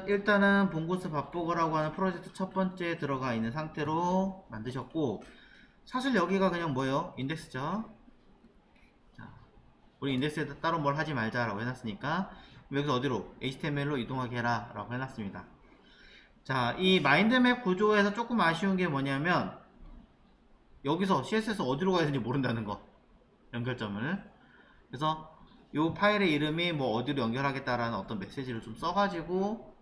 일단은 봉구스 밥보고라고 하는 프로젝트 첫 번째 들어가 있는 상태로 만드셨고, 사실 여기가 그냥 뭐예요? 인덱스죠. 자, 우리 인덱스에다 따로 뭘 하지 말자라고 해놨으니까 여기서 어디로? HTML로 이동하게 해라 라고 해놨습니다. 자, 이 마인드맵 구조에서 조금 아쉬운 게 뭐냐면 여기서 CSS 어디로 가야 되는지 모른다는 거, 연결점을. 그래서 이 파일의 이름이 뭐 어디로 연결하겠다라는 어떤 메시지를 좀 써가지고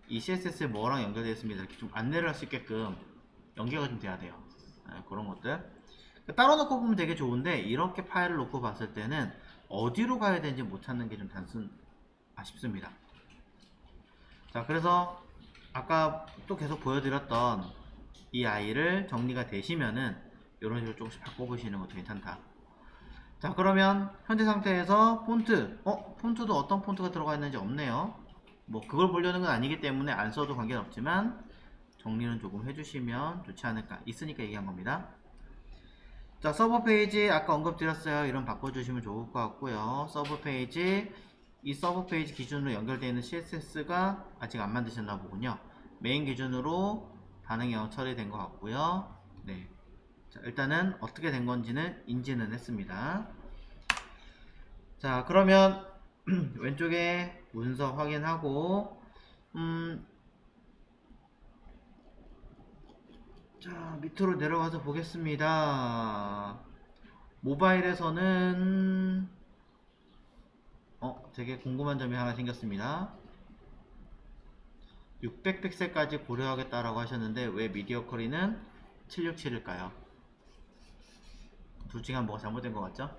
이 CSS에 뭐랑 연결되어 있습니다 이렇게 좀 안내를 할 수 있게끔 연계가 좀 돼야 돼요. 그런 것들 따로 놓고 보면 되게 좋은데, 이렇게 파일을 놓고 봤을 때는 어디로 가야 되는지 못 찾는 게 좀 아쉽습니다. 자, 그래서 아까 또 계속 보여드렸던 이 아이를 정리가 되시면은 이런 식으로 조금씩 바꿔보시는 것도 괜찮다. 자, 그러면 현재 상태에서 폰트도 어떤 폰트가 들어가 있는지 없네요. 뭐 그걸 보려는 건 아니기 때문에 안 써도 관계는 없지만 정리는 조금 해주시면 좋지 않을까, 있으니까 얘기한 겁니다. 자, 서버 페이지 아까 언급드렸어요. 이름 바꿔주시면 좋을 것 같고요. 서버 페이지, 이 서버 페이지 기준으로 연결되어 있는 CSS가 아직 안 만드셨나 보군요. 메인 기준으로 반응이 처리된 것 같고요. 네. 자, 일단은 어떻게 된 건지는 인지는 했습니다. 자, 그러면 왼쪽에 문서 확인하고 자, 밑으로 내려가서 보겠습니다. 모바일에서는 되게 궁금한 점이 하나 생겼습니다. 600픽셀까지 고려하겠다라고 하셨는데 왜 미디어 쿼리는 767일까요? 둘 중에 뭐가 잘못된 것 같죠?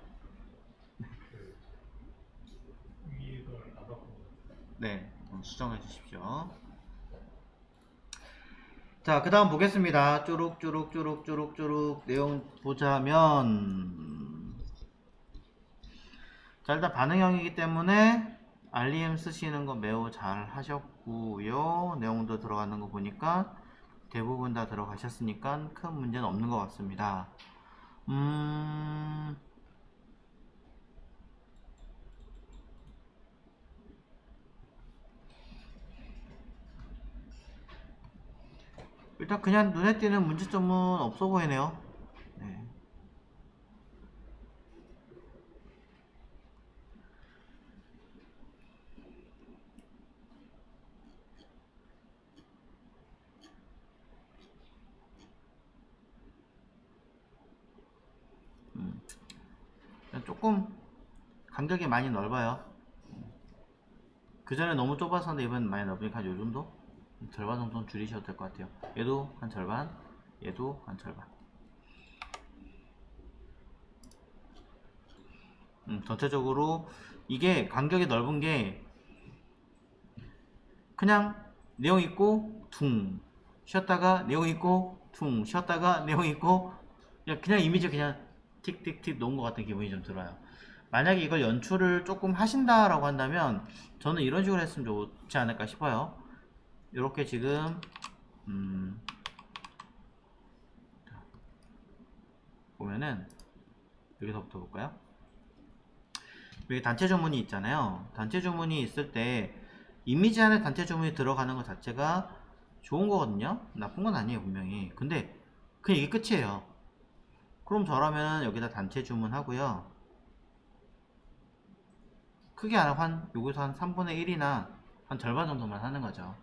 네, 수정해 주십시오. 자, 그 다음 보겠습니다. 쭈룩 내용 보자면, 자, 일단 반응형이기 때문에 REM 쓰시는 거 매우 잘 하셨고요. 내용도 들어가는 거 보니까 대부분 다 들어가셨으니까 큰 문제는 없는 것 같습니다. 일단 그냥 눈에 띄는 문제점은 없어 보이네요. 네. 조금 간격이 많이 넓어요. 그 전에 너무 좁았었는데 이번엔 많이 넓으니까 요 정도? 절반 정도는 줄이셔도 될 것 같아요. 얘도 한 절반, 얘도 한 절반. 전체적으로 이게 간격이 넓은 게 그냥 내용 있고 퉁 쉬었다가 내용 있고 퉁 쉬었다가 내용 있고 그냥 이미지 그냥 틱틱틱 놓은 것 같은 기분이 좀 들어요. 만약에 이걸 연출을 조금 하신다라고 한다면 저는 이런 식으로 했으면 좋지 않을까 싶어요. 이렇게 지금 보면은 여기서부터 볼까요? 여기 단체 주문이 있잖아요. 단체 주문이 있을 때 이미지 안에 단체 주문이 들어가는 것 자체가 좋은 거거든요. 나쁜 건 아니에요, 분명히. 근데 그냥 이게 끝이에요. 그럼 저라면 여기다 단체 주문 하고요. 크게 안 하고 여기서 한 3분의 1이나 한 절반 정도만 하는 거죠.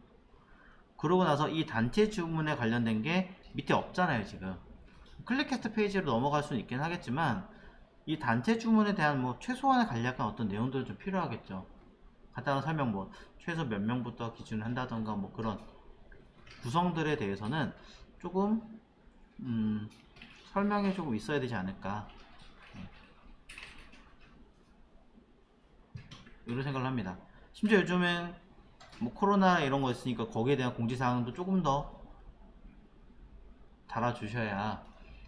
그러고 나서 이 단체 주문에 관련된 게 밑에 없잖아요, 지금. 클릭캐스트 페이지로 넘어갈 수는 있긴 하겠지만 이 단체 주문에 대한 뭐 최소한의 간략한 어떤 내용들은 좀 필요하겠죠. 간단한 설명, 뭐 최소 몇 명부터 기준을 한다던가 뭐 그런 구성들에 대해서는 조금 설명이 조금 있어야 되지 않을까, 이런 생각을 합니다. 심지어 요즘엔 뭐 코로나 이런 거 있으니까 거기에 대한 공지사항도 조금 더 달아주셔야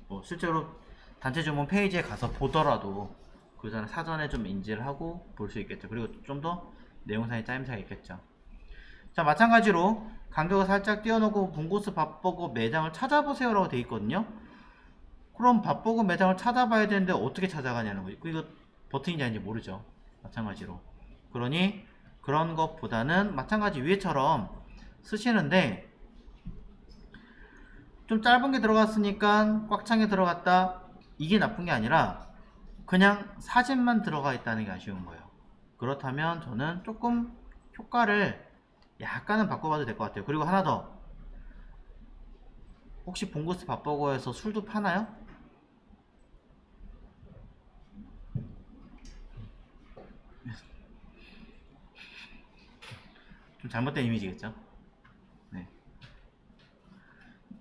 뭐 실제로 단체 주문 페이지에 가서 보더라도 그 전에 사전에 좀 인지를 하고 볼 수 있겠죠. 그리고 좀 더 내용상의 짜임새가 있겠죠. 자, 마찬가지로 간격을 살짝 띄워놓고 봉고스 밥버거 매장을 찾아보세요 라고 되어 있거든요. 그럼 밥버거 매장을 찾아봐야 되는데 어떻게 찾아가냐는 거지. 이거 버튼인지 아닌지 모르죠. 마찬가지로. 그러니 그런 것보다는 마찬가지 위에처럼 쓰시는데 좀 짧은 게 들어갔으니까 꽉 찬 게 들어갔다, 이게 나쁜 게 아니라 그냥 사진만 들어가 있다는 게 아쉬운 거예요. 그렇다면 저는 조금 효과를 약간은 바꿔봐도 될 것 같아요. 그리고 하나 더, 혹시 봉구스 밥버거에서 술도 파나요? 좀 잘못된 이미지겠죠? 네.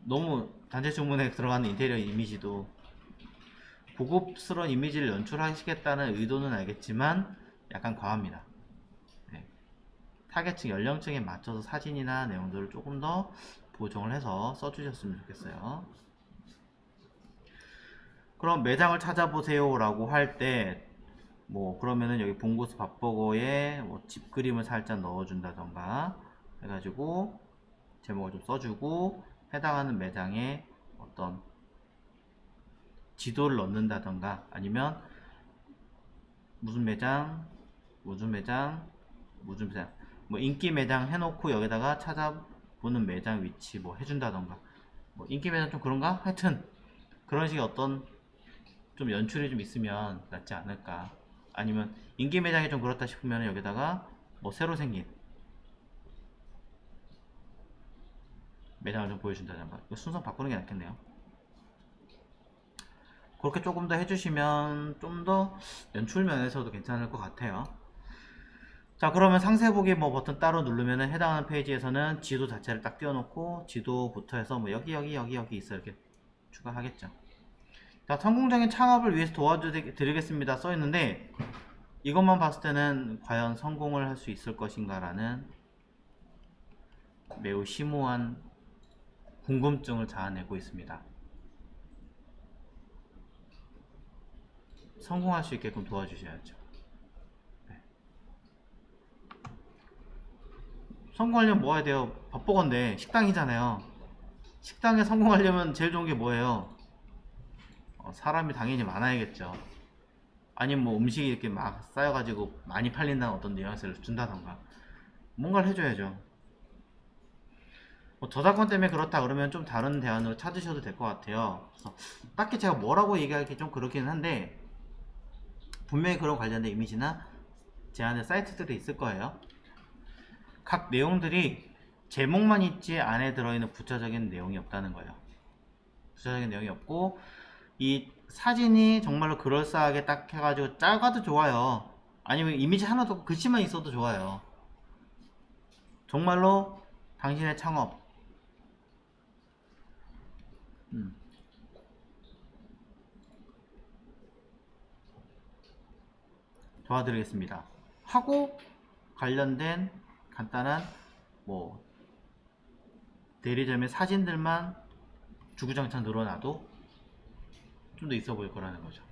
너무 단체 주문에 들어가는 인테리어 이미지도 고급스러운 이미지를 연출하시겠다는 의도는 알겠지만 약간 과합니다. 네. 타겟층 연령층에 맞춰서 사진이나 내용들을 조금 더 보정을 해서 써주셨으면 좋겠어요. 그럼 매장을 찾아보세요 라고 할 때 뭐 그러면은 여기 봉고스 밥버거에 뭐 집 그림을 살짝 넣어준다던가 해가지고 제목을 좀 써주고 해당하는 매장에 어떤 지도를 넣는다던가, 아니면 무슨 매장 무슨 매장 무슨 매장 뭐 인기 매장 해놓고 여기다가 찾아보는 매장 위치 뭐 해준다던가, 뭐 인기 매장 좀 그런가? 하여튼 그런 식의 어떤 좀 연출이 좀 있으면 낫지 않을까. 아니면 인기 매장이 좀 그렇다 싶으면 여기다가 뭐 새로 생긴 매장을 좀 보여준다던가, 순서 바꾸는 게 낫겠네요. 그렇게 조금 더 해주시면 좀 더 연출 면에서도 괜찮을 것 같아요. 자, 그러면 상세 보기 뭐 버튼 따로 누르면 해당하는 페이지에서는 지도 자체를 딱 띄워놓고 지도부터 해서 뭐 여기 있어 이렇게 추가하겠죠. 자, 성공적인 창업을 위해서 도와드리겠습니다 써있는데, 이것만 봤을 때는 과연 성공을 할 수 있을 것인가 라는 매우 심오한 궁금증을 자아내고 있습니다. 성공할 수 있게끔 도와주셔야죠. 네. 성공하려면 뭐 해야 돼요? 밥버거인데 식당이잖아요. 식당에 성공하려면 제일 좋은 게 뭐예요? 사람이 당연히 많아야겠죠. 아니면 뭐 음식이 이렇게 막 쌓여가지고 많이 팔린다는 어떤 뉘앙스를 준다던가 뭔가를 해줘야죠. 뭐 저작권 때문에 그렇다 그러면 좀 다른 대안으로 찾으셔도 될 것 같아요. 그래서 딱히 제가 뭐라고 얘기하기 좀 그렇기는 한데, 분명히 그런 관련된 이미지나 제안의 사이트들이 있을 거예요. 각 내용들이 제목만 있지 안에 들어있는 부차적인 내용이 없다는 거예요. 부차적인 내용이 없고, 이 사진이 정말로 그럴싸하게 딱 해가지고 작아도 좋아요. 아니면 이미지 하나도 없고 글씨만 있어도 좋아요. 정말로 당신의 창업 도와드리겠습니다 하고 관련된 간단한 뭐 대리점의 사진들만 주구장창 늘어나도 좀 더 있어 보일 거라는 거죠.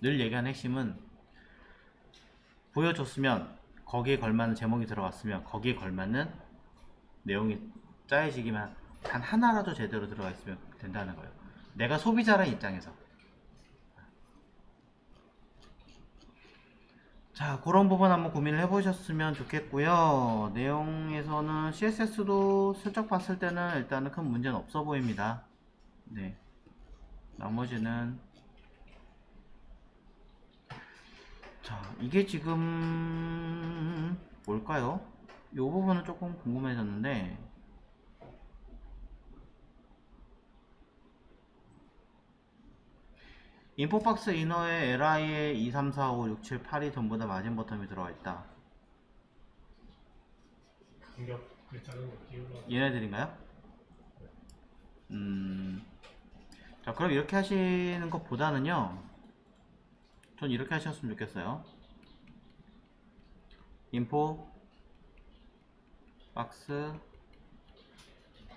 늘 얘기하는 핵심은 보여줬으면 거기에 걸맞는 제목이 들어갔으면 거기에 걸맞는 내용이 짜여지기만 단 하나라도 제대로 들어가 있으면 된다는 거예요. 내가 소비자라는 입장에서. 자, 그런 부분 한번 고민을 해보셨으면 좋겠고요. 내용에서는 CSS도 슬쩍 봤을 때는 일단은 큰 문제는 없어 보입니다. 네. 나머지는 자, 이게 지금 뭘까요? 이 부분은 조금 궁금해졌는데, 인포박스 이너에 LI에 2, 3, 4, 5, 6, 7, 8이 전부 다 마진 버텀이 들어가 있다. 간격 글자는 띄우려. 얘네들인가요? 자, 그럼 이렇게 하시는 것보다는요, 전 이렇게 하셨으면 좋겠어요. 인포 박스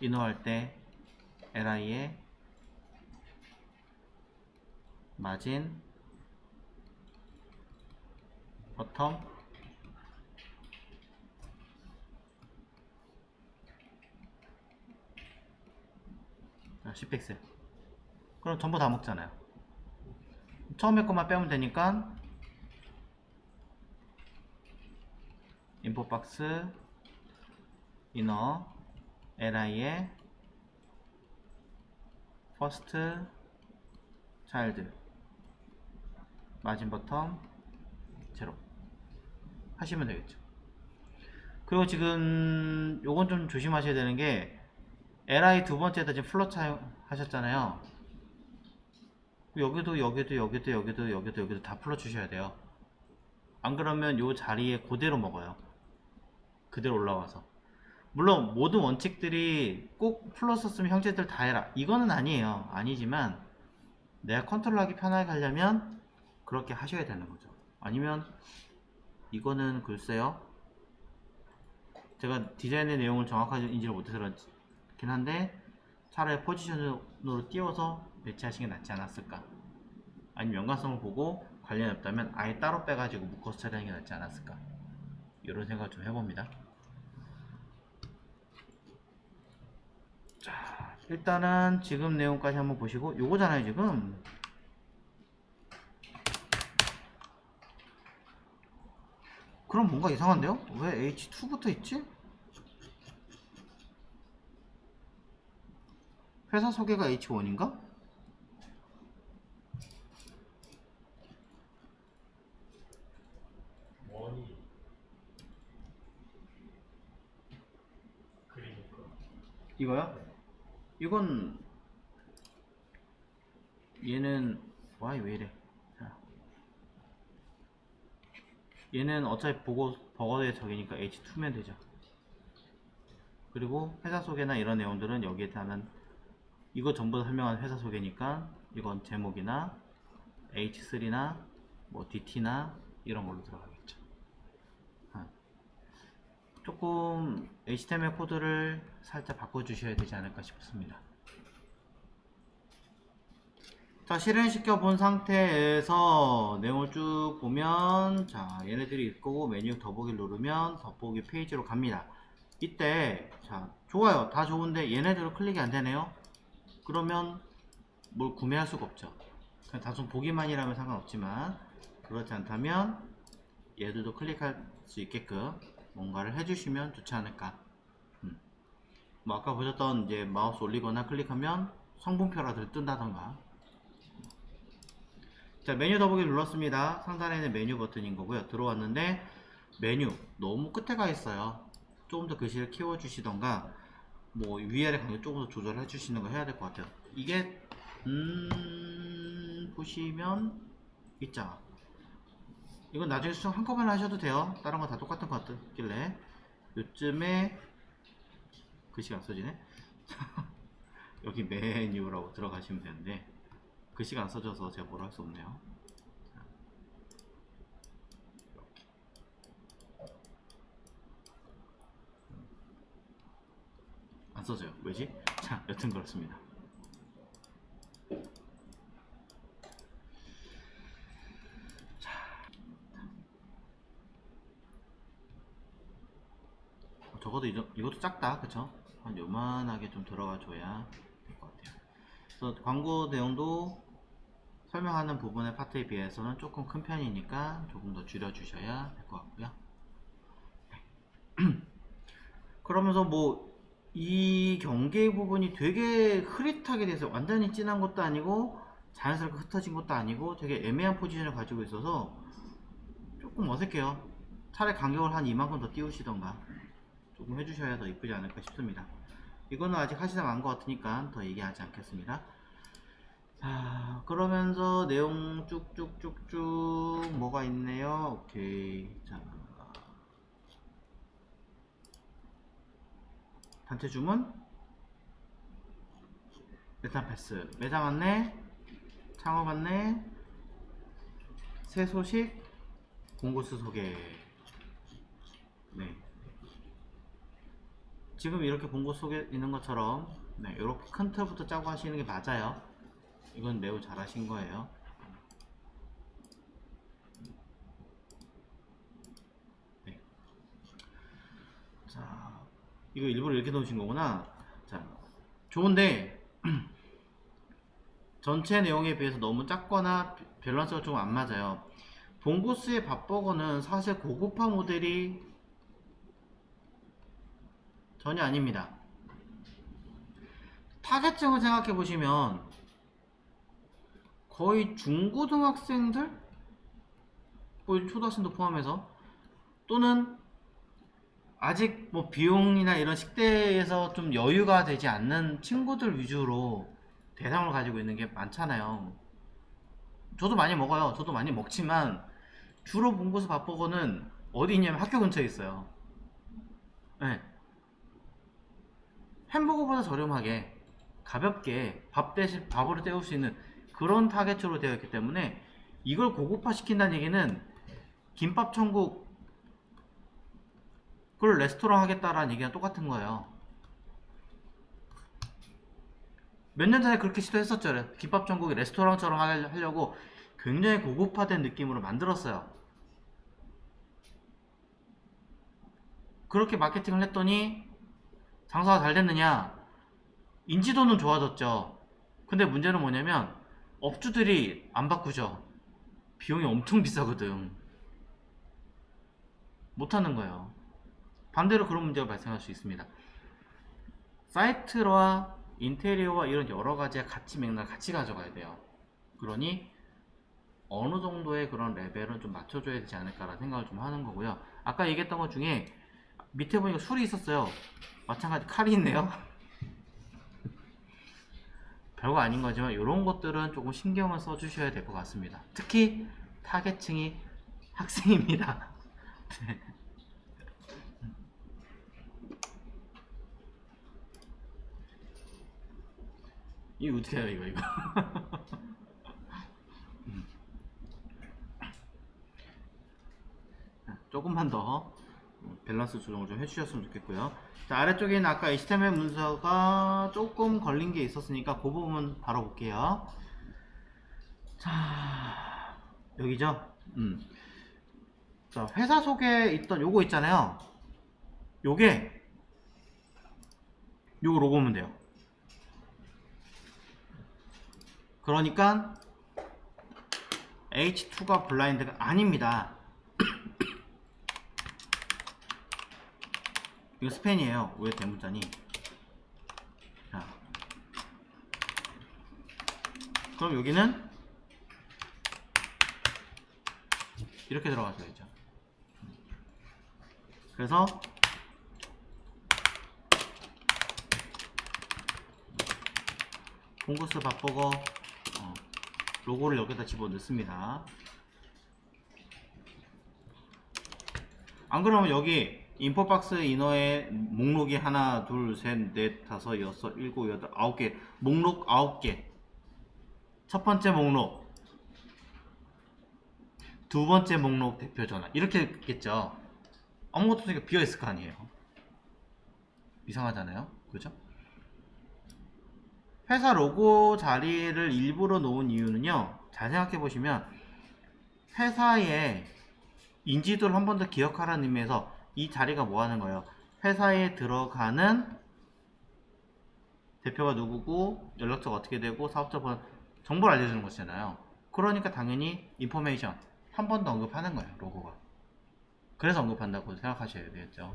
이너 할 때 LI에 마진 버텀 10픽셀. 그럼 전부 다 먹잖아요. 처음에 것만 빼면 되니까 인포박스 이너 li의 퍼스트 차일드 마진 버텀 제로 하시면 되겠죠. 그리고 지금 요건 좀 조심하셔야 되는 게 li 두 번째에다 지금 플러치 하셨잖아요. 여기도 다 풀어 주셔야 돼요. 안 그러면 요 자리에 그대로 먹어요. 그대로 올라와서. 물론 모든 원칙들이 꼭 플러스 쓰면 형제들 다 해라 이거는 아니에요. 아니지만 내가 컨트롤하기 편하게 하려면 그렇게 하셔야 되는 거죠. 아니면 이거는 글쎄요, 제가 디자인의 내용을 정확하게 인지를 못해서 그렇긴 한데 차라리 포지션으로 띄워서 배치하시는 게 낫지 않았을까. 아니면 연관성을 보고 관련이 없다면 아예 따로 빼가지고 묶어서 처리하는 게 낫지 않았을까, 이런 생각 좀 해봅니다. 자, 일단은 지금 내용까지 한번 보시고, 요거잖아요 지금. 그럼 뭔가 이상한데요? 왜 H2 붙어 있지? 회사 소개가 H1인가? 원이 그리니까. 이거요? 이건 얘는 와이 왜 이래? 자, 얘는 어차피 버거의 적이니까 H2면 되죠. 그리고 회사 소개나 이런 내용들은 여기에 다는 이거 전부 다 설명한 회사 소개니까 이건 제목이나 H3나 뭐 DT나 이런 걸로 들어가겠죠. 조금 HTML 코드를 살짝 바꿔주셔야 되지 않을까 싶습니다. 자, 실행시켜 본 상태에서 내용을 쭉 보면, 자, 얘네들이 있고 메뉴 더보기를 누르면 더보기 페이지로 갑니다. 이때 자, 좋아요, 다 좋은데 얘네들은 클릭이 안 되네요. 그러면 뭘 구매할 수가 없죠. 그냥 단순 보기만이라면 상관없지만, 그렇지 않다면 얘들도 클릭할 수 있게끔 뭔가를 해주시면 좋지 않을까. 뭐 아까 보셨던 이제 마우스 올리거나 클릭하면 성분표라도 뜬다던가. 자, 메뉴 더보기 눌렀습니다. 상단에 있는 메뉴 버튼인 거고요. 들어왔는데 메뉴 너무 끝에 가 있어요. 조금 더 글씨를 키워주시던가 뭐 위아래 간격 조금 더 조절해 주시는 거 해야 될 것 같아요. 이게 보시면 있죠. 이건 나중에 수정 한꺼번에 하셔도 돼요. 다른 거 다 똑같은 것 같길래. 요즘에 글씨가 안 써지네. 여기 메뉴라고 들어가시면 되는데 글씨가 안 써져서 제가 뭐라 할 수 없네요. 이렇게. 안 써져요. 왜지? 자, 여튼 그렇습니다. 적어도 이것도 작다, 그쵸? 한 요만하게 좀 들어가 줘야 될 것 같아요. 그래서 광고 내용도 설명하는 부분의 파트에 비해서는 조금 큰 편이니까 조금 더 줄여 주셔야 될 것 같고요. 그러면서 뭐 이 경계 부분이 되게 흐릿하게 돼서 완전히 진한 것도 아니고 자연스럽게 흩어진 것도 아니고 되게 애매한 포지션을 가지고 있어서 조금 어색해요. 차라리 간격을 한 이만큼 더 띄우시던가 조금 해주셔야 더 이쁘지 않을까 싶습니다. 이거는 아직 하시다 만 것 같으니까 더 얘기하지 않겠습니다. 자, 그러면서 내용 쭉쭉쭉쭉 뭐가 있네요. 오케이. 자, 단체 주문, 메타 패스, 매장 안내, 창업 안내, 새 소식, 공고수 소개. 네. 지금 이렇게 본고 속에 있는 것처럼 네, 이렇게 큰 틀부터 짜고 하시는 게 맞아요. 이건 매우 잘 하신 거예요. 네. 자, 이거 일부러 이렇게 놓으신 거구나. 자, 좋은데 전체 내용에 비해서 너무 작거나 밸런스가 좀 안 맞아요. 봉고스의 밥버거는 사실 고급화 모델이 전혀 아닙니다. 타겟층을 생각해 보시면 거의 중고등학생들, 뭐 초등학생도 포함해서, 또는 아직 뭐 비용이나 이런 식대에서 좀 여유가 되지 않는 친구들 위주로 대상을 가지고 있는 게 많잖아요. 저도 많이 먹어요. 저도 많이 먹지만 주로 봉구수 밥버거는 어디 있냐면 학교 근처에 있어요. 네. 햄버거보다 저렴하게 가볍게 밥 대신 밥으로 때울 수 있는 그런 타겟으로 되어 있기 때문에, 이걸 고급화 시킨다는 얘기는 김밥 천국 그걸 레스토랑 하겠다라는 얘기랑 똑같은 거예요. 몇 년 전에 그렇게 시도했었죠. 김밥 천국이 레스토랑처럼 하려고 굉장히 고급화된 느낌으로 만들었어요. 그렇게 마케팅을 했더니 장사가 잘 됐느냐? 인지도는 좋아졌죠. 근데 문제는 뭐냐면 업주들이 안 바꾸죠. 비용이 엄청 비싸거든. 못하는 거예요. 반대로 그런 문제가 발생할 수 있습니다. 사이트와 인테리어와 이런 여러 가지의 가치 맥락을 같이 가져가야 돼요. 그러니 어느 정도의 그런 레벨은 좀 맞춰줘야 되지 않을까라는 생각을 좀 하는 거고요. 아까 얘기했던 것 중에 밑에 보니까 술이 있었어요. 마찬가지 칼이 있네요. 별거 아닌 거지만 이런 것들은 조금 신경을 써주셔야 될 것 같습니다. 특히 타겟층이 학생입니다. 네. 이거 어떻게 해요, 이거. 조금만 더 밸런스 조정을 좀 해주셨으면 좋겠고요. 자, 아래쪽에는 아까 HTML 문서가 조금 걸린 게 있었으니까 그 부분 바로 볼게요. 자, 여기죠. 자, 회사 속에 있던 요거 있잖아요. 요게 요거 로고면 돼요. 그러니까 H2가 블라인드가 아닙니다. 이거 스팬이에요. 왜 대문자니? 자, 그럼 여기는 이렇게 들어가줘야죠. 그래서 봉구스 밥버거 로고를 여기다 집어넣습니다. 안 그러면 여기 인포박스 이너에 목록이 하나, 둘, 셋, 넷, 다섯, 여섯, 일곱, 여덟, 아홉 개, 목록 9개. 첫 번째 목록, 두 번째 목록 대표 전화, 이렇게 있겠죠. 아무것도 없으니까 비어있을 거 아니에요. 이상하잖아요, 그죠? 회사 로고 자리를 일부러 놓은 이유는요, 잘 생각해 보시면 회사의 인지도를 한 번 더 기억하라는 의미에서 이 자리가 뭐 하는 거예요? 회사에 들어가는 대표가 누구고, 연락처가 어떻게 되고, 사업자 번호, 정보를 알려주는 것이잖아요. 그러니까 당연히 인포메이션 한 번 더 언급하는 거예요, 로고가. 그래서 언급한다고 생각하셔야 되겠죠.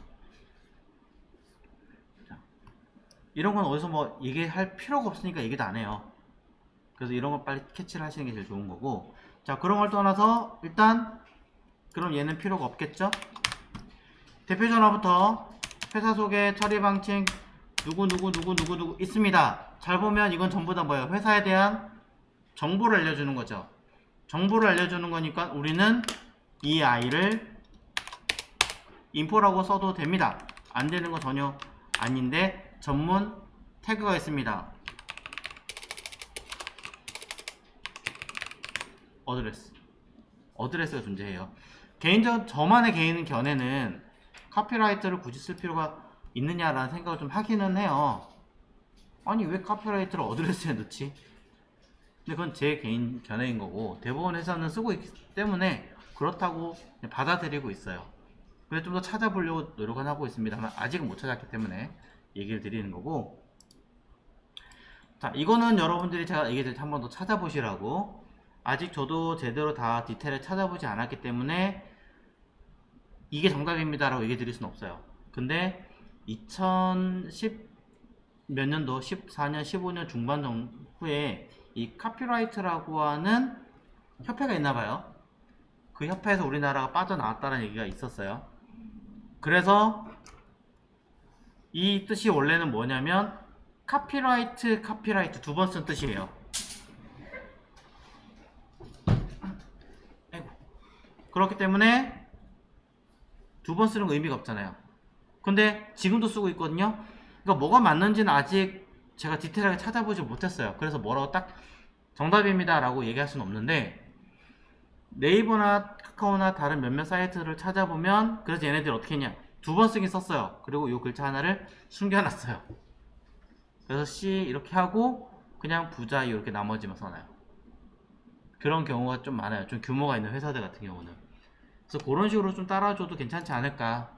자, 이런 건 어디서 뭐 얘기할 필요가 없으니까 얘기도 안 해요. 그래서 이런 걸 빨리 캐치를 하시는 게 제일 좋은 거고. 자, 그런 걸 떠나서 일단 그럼 얘는 필요가 없겠죠? 대표 전화부터 회사 소개, 처리 방침, 누구 있습니다. 잘 보면 이건 전부 다 뭐예요? 회사에 대한 정보를 알려주는 거죠. 정보를 알려주는 거니까 우리는 이 아이를 인포라고 써도 됩니다. 안 되는 거 전혀 아닌데 전문 태그가 있습니다. 어드레스가 존재해요. 개인적 저만의 개인 견해는 카피라이터를 굳이 쓸 필요가 있느냐라는 생각을 좀 하기는 해요. 아니 왜 카피라이터를 어드레스에 넣지? 근데 그건 제 개인 견해인 거고, 대부분 회사는 쓰고 있기 때문에 그렇다고 받아들이고 있어요. 그래서 좀 더 찾아보려고 노력은 하고 있습니다만 아직은 못 찾았기 때문에 얘기를 드리는 거고. 자, 이거는 여러분들이 제가 얘기드릴 때 한 번 더 찾아보시라고. 아직 저도 제대로 다 디테일을 찾아보지 않았기 때문에 이게 정답입니다 라고 얘기 드릴 수는 없어요. 근데 2010 몇 년도 14년 15년 중반 후에 이 카피라이트라고 하는 협회가 있나봐요. 그 협회에서 우리나라가 빠져나왔다는 얘기가 있었어요. 그래서 이 뜻이 원래는 뭐냐면 카피라이트 두 번 쓴 뜻이에요. 아이고. 그렇기 때문에 두 번 쓰는 거 의미가 없잖아요. 근데 지금도 쓰고 있거든요. 그러니까 뭐가 맞는지는 아직 제가 디테일하게 찾아보지 못했어요. 그래서 뭐라고 딱 정답입니다 라고 얘기할 수는 없는데, 네이버나 카카오나 다른 몇몇 사이트를 찾아보면, 그래서 얘네들이 어떻게 했냐, 두 번 쓰긴 썼어요. 그리고 이 글자 하나를 숨겨놨어요. 그래서 C 이렇게 하고 그냥 부자 이렇게 나머지만 써놔요. 그런 경우가 좀 많아요. 좀 규모가 있는 회사들 같은 경우는. 그래서 그런 식으로 좀 따라줘도 괜찮지 않을까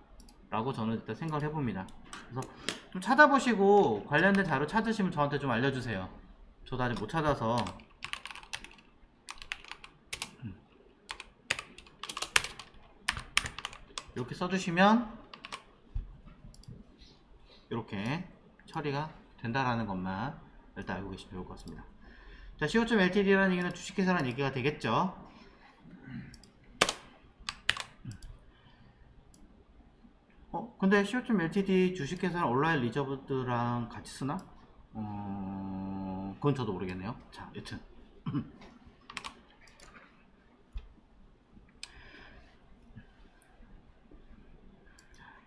라고 저는 일단 생각을 해봅니다. 그래서 좀 찾아보시고 관련된 자료 찾으시면 저한테 좀 알려주세요. 저도 아직 못 찾아서. 이렇게 써주시면 이렇게 처리가 된다라는 것만 일단 알고 계시면 좋을 것 같습니다. 자, co.ltd라는 얘기는 주식회사라는 얘기가 되겠죠. 근데 co.ltd 주식회사는 온라인 리저브드랑 같이 쓰나? 그건 저도 모르겠네요. 자, 여튼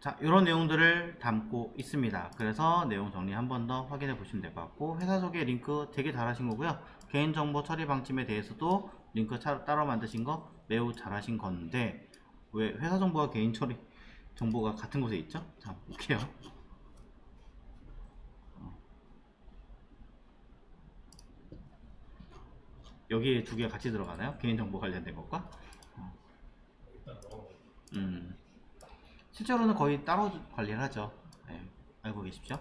자, 이런 내용들을 담고 있습니다. 그래서 내용 정리 한 번 더 확인해 보시면 될 것 같고, 회사 소개 링크 되게 잘하신 거고요. 개인정보 처리 방침에 대해서도 링크 따로 만드신 거 매우 잘하신 건데, 왜 회사 정보와 개인 처리 정보가 같은 곳에 있죠? 자, 볼게요. 여기에 두 개가 같이 들어가나요? 개인정보 관련된 것과? 일단 넣어. 실제로는 거의 따로 관리를 하죠. 네, 알고 계십시오.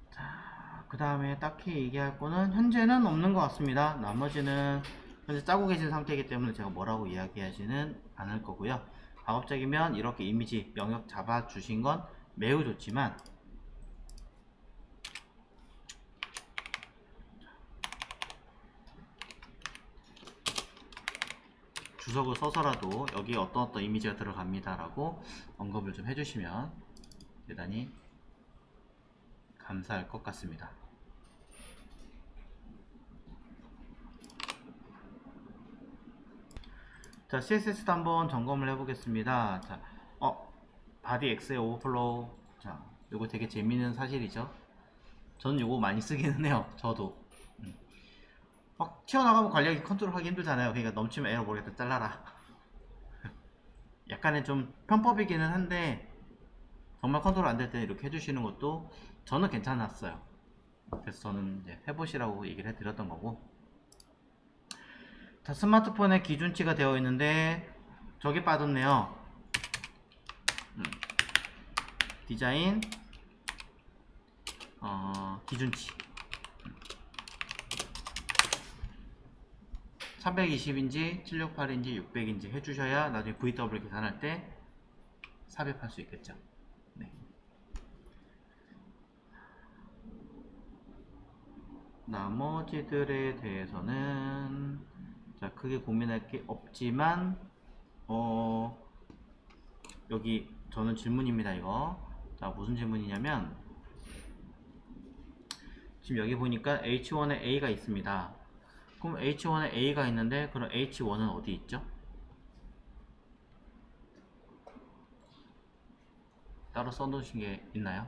자, 그 다음에 딱히 얘기할 거는 현재는 없는 것 같습니다. 나머지는 현재 짜고 계신 상태이기 때문에 제가 뭐라고 이야기하지는 않을 거고요. 가급적이면 이렇게 이미지 영역 잡아 주신 건 매우 좋지만, 주석을 써서라도 여기 어떤 이미지가 들어갑니다 라고 언급을 좀 해주시면 대단히 감사할 것 같습니다. 자, CSS도 한번 점검을 해보겠습니다. 자, 바디 X의 오버플로우. 자, 요거 되게 재밌는 사실이죠. 저는 요거 많이 쓰기는 해요. 저도. 막 튀어나가면 관리하기 컨트롤하기 힘들잖아요. 그러니까 넘치면 에러 모르겠다 잘라라. 약간의 좀 편법이기는 한데 정말 컨트롤 안 될 때는 이렇게 해주시는 것도 저는 괜찮았어요. 그래서 저는 이제 해보시라고 얘기를 해드렸던 거고. 자, 스마트폰에 기준치가 되어 있는데 저게 빠졌네요. 디자인 기준치 320인지 768인지 600인지 해주셔야 나중에 VW 계산할 때 삽입할 수 있겠죠. 네. 나머지들에 대해서는 자, 크게 고민할 게 없지만 여기 저는 질문입니다. 이거 자, 무슨 질문이냐면 지금 여기 보니까 H1에 A가 있습니다. 그럼 H1에 A가 있는데 그럼 H1은 어디 있죠? 따로 써놓으신 게 있나요?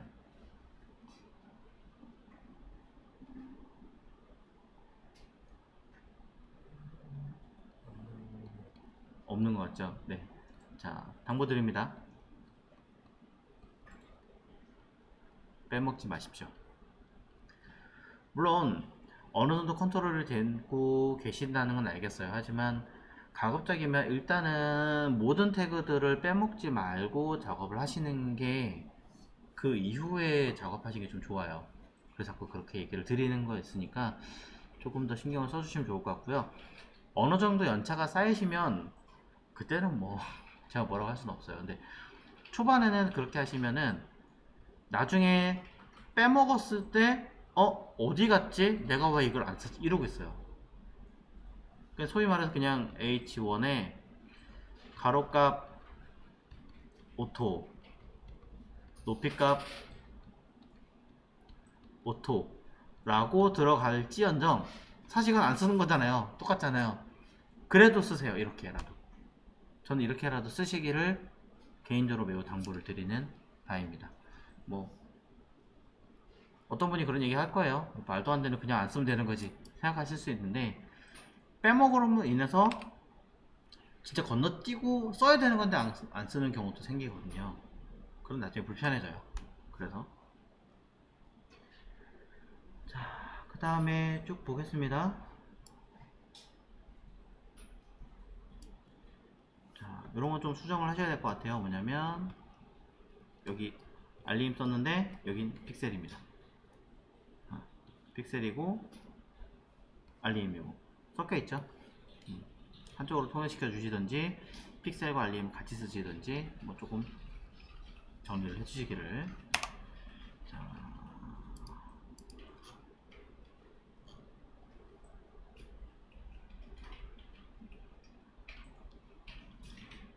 없는 것 같죠? 네. 자, 당부드립니다. 빼먹지 마십시오. 물론 어느 정도 컨트롤을 되고 계신다는 건 알겠어요. 하지만 가급적이면 일단은 모든 태그들을 빼먹지 말고 작업을 하시는 게 그 이후에 작업하시기 좀 좋아요. 그래서 자꾸 그렇게 얘기를 드리는 거였으니까 조금 더 신경을 써주시면 좋을 것 같고요. 어느 정도 연차가 쌓이시면 그때는 뭐 제가 뭐라고 할 수는 없어요. 근데 초반에는 그렇게 하시면은 나중에 빼먹었을 때 어디 갔지? 내가 왜 이걸 안 썼지? 이러고 있어요. 그러니까 소위 말해서 그냥 H1에 가로값 오토, 높이값 오토라고 들어갈지언정 사실 이건 안 쓰는 거잖아요. 똑같잖아요. 그래도 쓰세요. 이렇게라도. 저는 이렇게라도 쓰시기를 개인적으로 매우 당부를 드리는 바입니다. 뭐 어떤 분이 그런 얘기 할 거예요. 말도 안 되는 그냥 안 쓰면 되는 거지 생각하실 수 있는데 빼먹으로 인해서 진짜 건너뛰고 써야 되는 건데 안 쓰는 경우도 생기거든요. 그럼 나중에 불편해져요. 그래서 자, 그 다음에 쭉 보겠습니다. 자, 이런 건 좀 수정을 하셔야 될 것 같아요. 뭐냐면 여기 알림 썼는데 여긴 픽셀입니다. 픽셀이고 알림이고 섞여 있죠. 한쪽으로 통일시켜 주시든지 픽셀과 알림 같이 쓰시든지 뭐 조금 정리를 해 주시기를.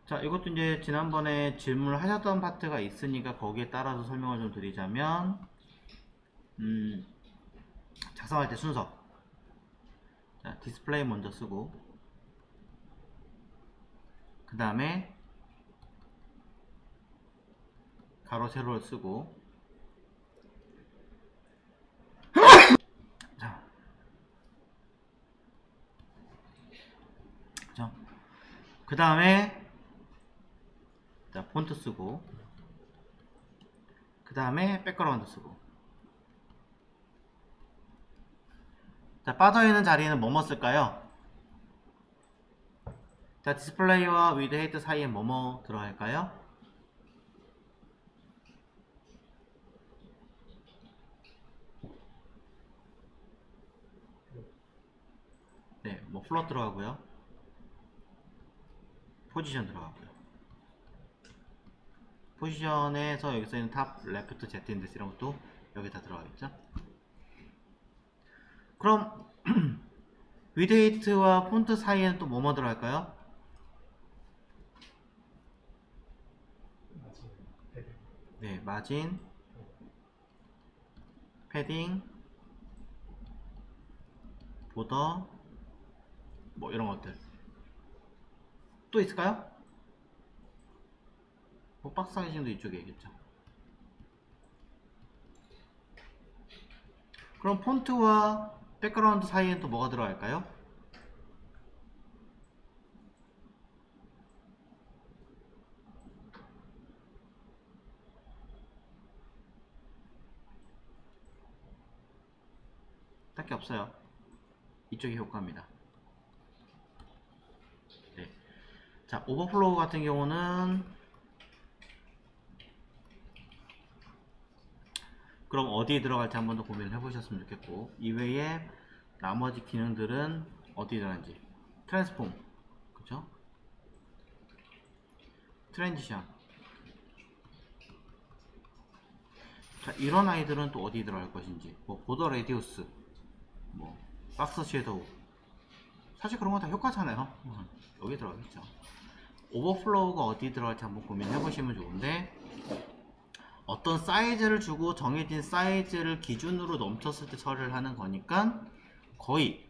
자, 이것도 이제 지난번에 질문을 하셨던 파트가 있으니까 거기에 따라서 설명을 좀 드리자면 작성할 때 순서. 자, 디스플레이 먼저 쓰고 그 다음에 가로 세로를 쓰고 자, 그죠? 그 다음에 자, 폰트 쓰고 그 다음에 백그라운드 쓰고. 자, 빠져있는 자리에는 뭐뭐 쓸까요? 자, 디스플레이와 위드 헤이트 사이에 뭐뭐 들어갈까요? 네, 뭐 플롯 들어가고요, 포지션 들어가고요. 포지션에서 여기서 있는 탑, 레프트, Z 인덱스 이런 것도 여기 다 들어가겠죠? 그럼 위드 헤이트와 폰트 사이에는 또 뭐뭐 들어갈까요? 네, 마진, 패딩, 보더, 뭐 이런 것들 또 있을까요? 뭐 박스 사이징도 이쪽에 있겠죠. 그럼 폰트와 백그라운드 사이에는 또 뭐가 들어갈까요? 딱히 없어요. 이쪽이 효과입니다. 네. 자, 오버플로우 같은 경우는 그럼 어디에 들어갈지 한 번 더 고민을 해보셨으면 좋겠고, 이외에 나머지 기능들은 어디에 들어가는지. 트랜스폼, 그쵸? 트랜지션. 자, 이런 아이들은 또 어디에 들어갈 것인지. 뭐 보더 레디우스, 뭐 박스 섀도우. 사실 그런 건 다 효과잖아요. 여기 들어가겠죠. 오버플로우가 어디 들어갈지 한번 고민해 보시면 좋은데, 어떤 사이즈를 주고 정해진 사이즈를 기준으로 넘쳤을 때 처리를 하는 거니까 거의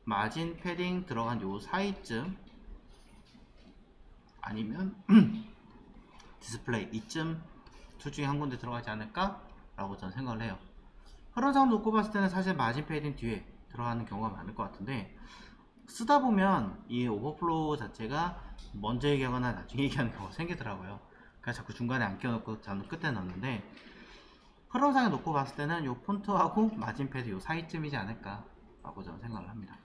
마진 패딩 들어간 요 사이쯤 아니면 디스플레이 이쯤 둘 중에 한 군데 들어가지 않을까 라고 저는 생각을 해요. 흐름상 놓고 봤을 때는 사실 마진 패딩 뒤에 들어가는 경우가 많을 것 같은데, 쓰다 보면 이 오버플로우 자체가 먼저 얘기하거나 나중에 얘기하는 경우가 생기더라고요. 그래서 자꾸 중간에 안 껴놓고 저는 끝에 넣는데, 흐름상에 놓고 봤을 때는 이 폰트하고 마진 패드 이 사이쯤이지 않을까 라고 저는 생각을 합니다.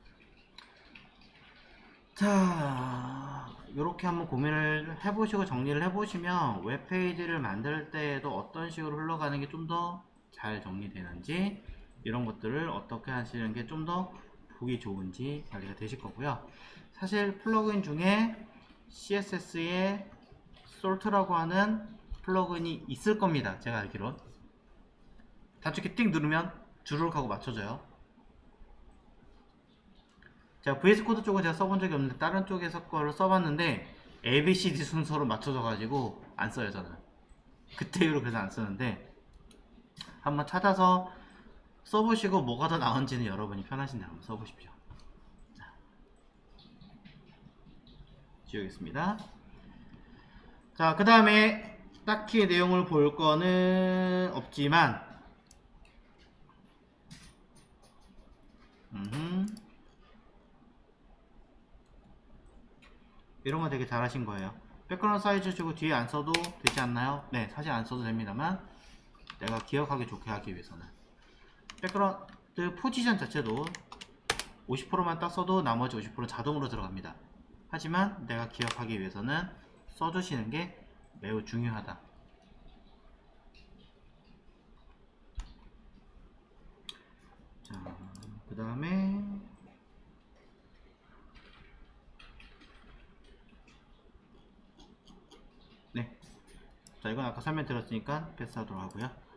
자, 이렇게 한번 고민을 해보시고 정리를 해보시면 웹페이지를 만들 때에도 어떤 식으로 흘러가는 게 좀 더 잘 정리되는지, 이런 것들을 어떻게 하시는 게 좀 더 보기 좋은지 관리가 되실 거고요. 사실 플러그인 중에 CSS의 솔트라고 하는 플러그인이 있을 겁니다. 제가 알기론. 단축키 띵 누르면 주르륵 하고 맞춰져요. 제가 VS 코드 쪽은 제가 써본 적이 없는데 다른 쪽에서 거를 써봤는데 ABCD 순서로 맞춰져 가지고 안 써요 저는. 그때 이후로 그래서 안 쓰는데 한번 찾아서 써보시고 뭐가 더 나은지는 여러분이 편하신 대로 한번 써보십시오. 자, 지우겠습니다. 자, 그 다음에 딱히 내용을 볼 거는 없지만 이런 거 되게 잘하신 거예요. 백그라운드 사이즈 주고 뒤에 안 써도 되지 않나요? 네, 사실 안 써도 됩니다만 내가 기억하기 좋게 하기 위해서는 백그라운드 포지션 자체도 50%만 딱 써도 나머지 50%는 자동으로 들어갑니다. 하지만 내가 기억하기 위해서는 써주시는 게 매우 중요하다. 자, 그 다음에 네, 자 이건 아까 설명드렸으니까 패스하도록 하고요.